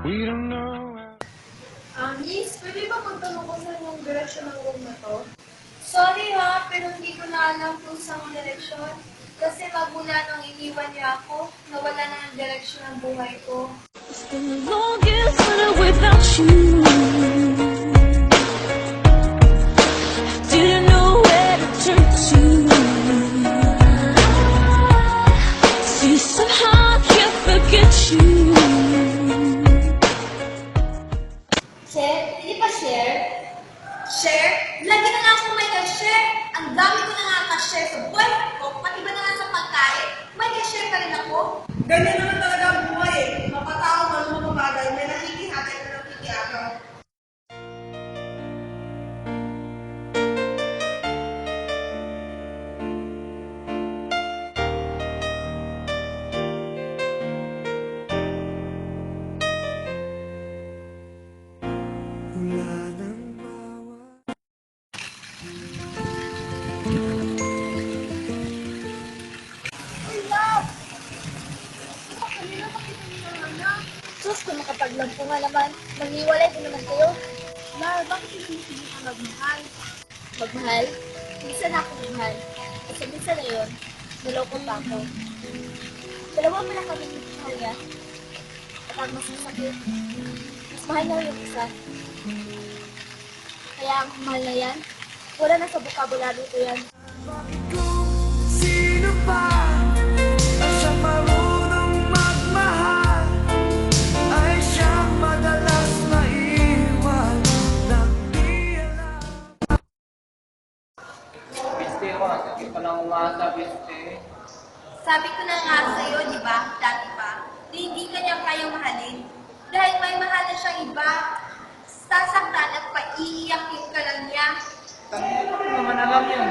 We don't know. Miss, pwede ba magtanong ko sa yung direksyon ng room na to? Sorry ha, pero hindi ko na alam kung saan direksyon. Kasi magmula nung iniwan niya ako, nawala na ang direksyon ng buhay ko. It's been the longest winter without you. Didn't know where to turn to. See, somehow I can't forget you. Share? Hindi pa share? Share? Lagi na lang akong may ka-share. Ang dami ko na nga ka-share sa boyfriend ko, pati ba na nga sa pagkain, may ka-share pa rin ako. Ganyan naman talaga ang buhay eh. Mapatao man mga bagay, may nakikihati at nakikiagaw. Wala nang bawa. Sus, kung makapaglampo nga naman, maghiwalay din naman kayo. Ma, bakit hindi ka magmahal? Magmahal? Bisa na ako magmahal. Kasi bisa na yun, naloko pa ako. Dalawa mo lang kami ng mahal niya. At ang mas masakit, mas mahal na yung isa. Kaya ang mahal na yan, wala na sa vocabulary ko yan. Bakit kung sino pa ang siyang marunong magmahal ay siyang madalas naiwan ng di alam. Biste ko, hindi pa lang umasa, biste. Sabi ko na nga sa'yo, di ba, dati pa, na hindi ka niya kayang mahalin. Dahil may mahal na siyang iba, sasaktan at paiiyakin ka lang niya. Tanong ko naman alam yun.